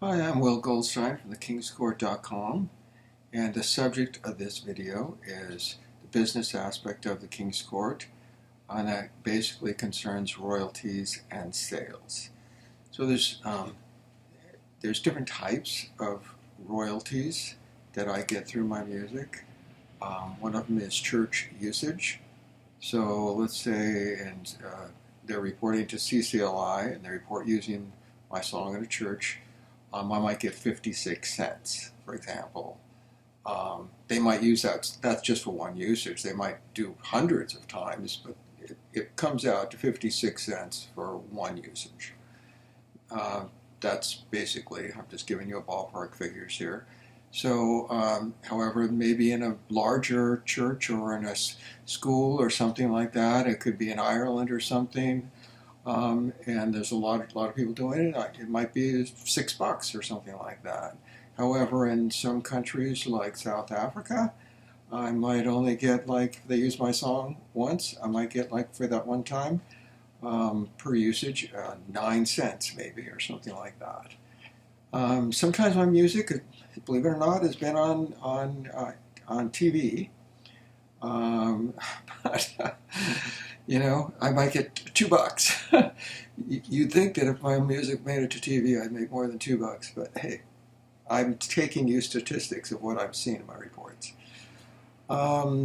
Hi, I'm Will Goldstein from thekingscourt.com, and the subject of this video is the business aspect of the King's Court, and that basically concerns royalties and sales. So there's different types of royalties that I get through my music. One of them is church usage. So let's say they're reporting to CCLI and they report using my song in a church. I might get 56 cents, for example. They might use that, that's just for one usage. They might do hundreds of times, but it comes out to 56 cents for one usage. That's basically, I'm just giving you a ballpark figures here. So, however, maybe in a larger church or in a school or something like that, it could be in Ireland or something, and there's a lot of people doing it. It might be $6 or something like that. However, in some countries like South Africa, I might only get, like, if they use my song once, I might get, like, for that one time, per usage, 9 cents maybe or something like that. Sometimes my music, believe it or not, has been on TV. But I might get $2. You'd think that if my music made it to TV, I'd make more than $2. But hey, I'm taking you statistics of what I've seen in my reports.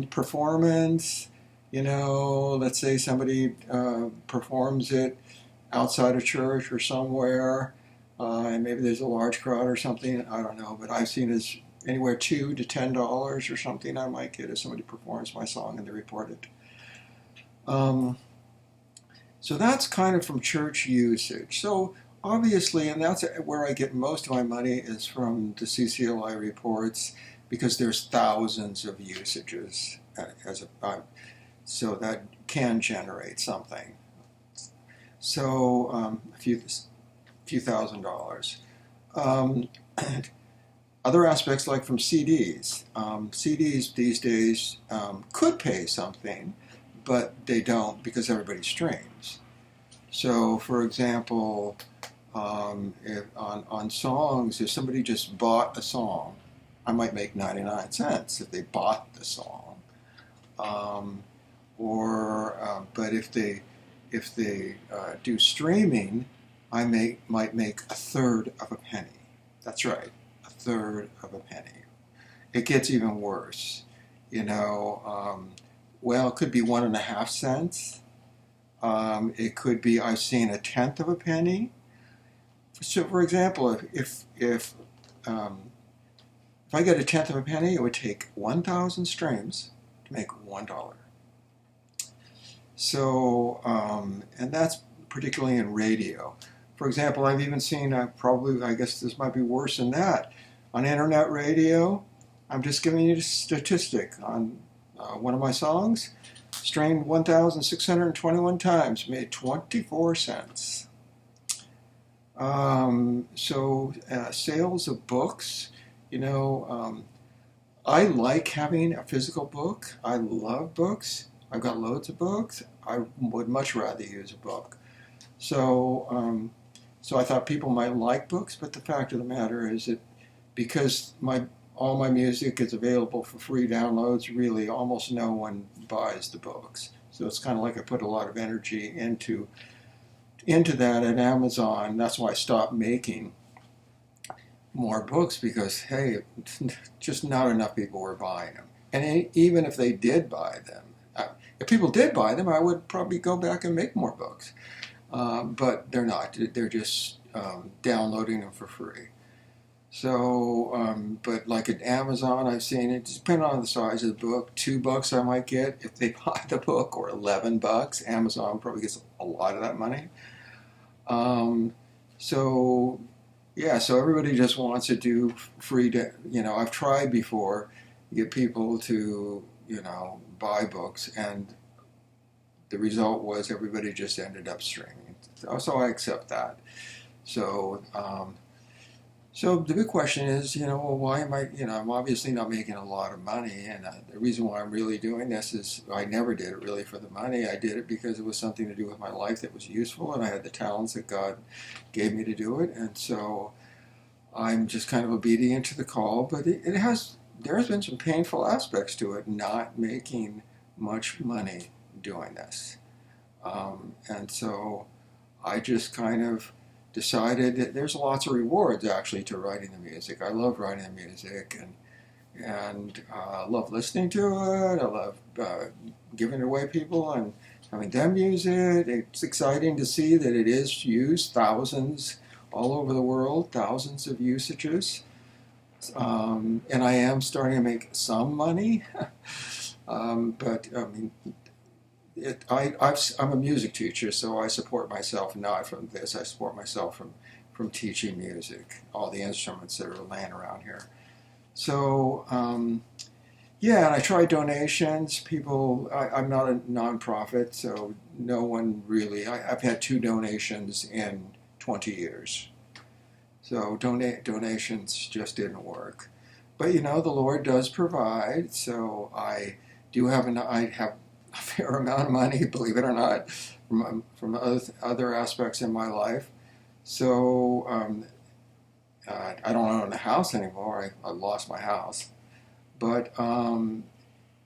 Performance, let's say somebody performs it outside a church or somewhere, and maybe there's a large crowd or something. I don't know, but I've seen as anywhere $2 to $10 or something I might get if somebody performs my song and they report it. So that's kind of from church usage. So obviously, and that's where I get most of my money is from the CCLI reports, because there's thousands of usages so that can generate something. So a few $1,000s. Other aspects, like from CDs. CDs these days could pay something, but they don't, because everybody streams. So, for example, if on songs, if somebody just bought a song, I might make 99 cents if they bought the song. But if they do streaming, I might make a third of a penny. That's right, a third of a penny. It gets even worse. Well, it could be 1.5 cents. It could be, I've seen, 1/10 of a penny. So, for example, if I get 1/10 of a penny, it would take 1,000 streams to make $1. So, and that's particularly in radio. For example, I've even seen, I guess this might be worse than that, on internet radio. I'm just giving you a statistic on one of my songs, streamed 1,621 times, made 24 cents. Sales of books, I like having a physical book. I love books. I've got loads of books. I would much rather use a book. So I thought people might like books, but the fact of the matter is that because all my music is available for free downloads, really almost no one buys the books. So it's kind of like I put a lot of energy into that at Amazon. That's why I stopped making more books, because, hey, just not enough people were buying them. And even if they did buy them, if people did buy them, I would probably go back and make more books. But they're not. They're just downloading them for free. So, but like at Amazon, I've seen it, depending on the size of the book, $2 I might get if they buy the book, or $11. Amazon probably gets a lot of that money. So everybody just wants to do free. I've tried before to get people to, buy books, and the result was everybody just ended up streaming. So I accept that. So the big question is, well, why am I, I'm obviously not making a lot of money, and the reason why I'm really doing this is I never did it really for the money. I did it because it was something to do with my life that was useful, and I had the talents that God gave me to do it, and so I'm just kind of obedient to the call, but there has been some painful aspects to it, not making much money doing this. And so I just kind of decided that there's lots of rewards actually to writing the music. I love writing the music, and I love listening to it. I love giving it away to people and having them use it. It's exciting to see that it is used, thousands all over the world, thousands of usages. And I am starting to make some money. But I mean, I'm a music teacher, so I support myself not from this. I support myself from teaching music, all the instruments that are laying around here. So, yeah, and I try donations. I'm not a nonprofit, so no one really. I've had 2 donations in 20 years. So donations just didn't work. But the Lord does provide. So I have a fair amount of money, believe it or not, from other aspects in my life. So I don't own a house anymore. I lost my house. But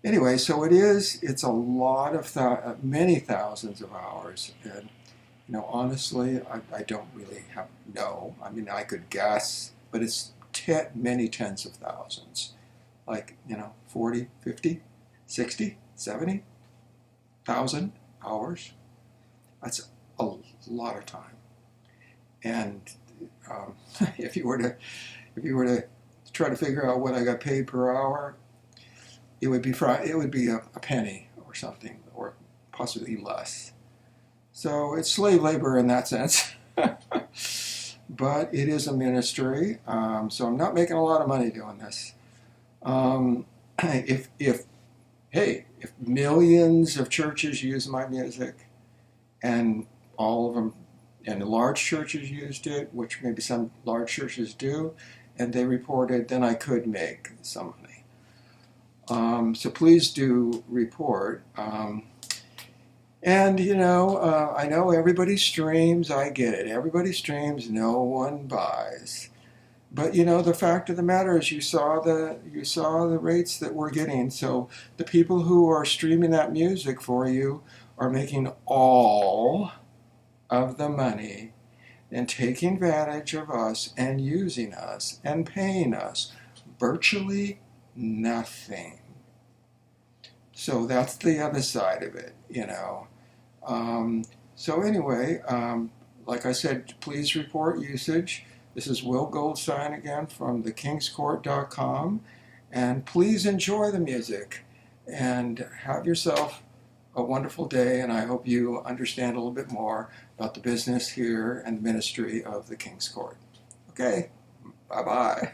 anyway, so it's a lot of many thousands of hours. And honestly, I don't really know. I mean, I could guess, but it's many tens of thousands. Like, 40, 50, 60, 70,000 hours. That's a lot of time. And if you were to try to figure out what I got paid per hour, it would be a penny or something, or possibly less. So it's slave labor in that sense. But it is a ministry, so I'm not making a lot of money doing this. If millions of churches use my music, and all of them, and the large churches used it, which maybe some large churches do, and they reported, then I could make some money. So please do report. And I know everybody streams. I get it. Everybody streams. No one buys. But the fact of the matter is, you saw the rates that we're getting. So the people who are streaming that music for you are making all of the money and taking advantage of us and using us and paying us virtually nothing. So that's the other side of it. So anyway, like I said, please report usage. This is Will Goldstein again from thekingscourt.com, and please enjoy the music and have yourself a wonderful day, and I hope you understand a little bit more about the business here and the ministry of the King's Court. Okay, bye-bye.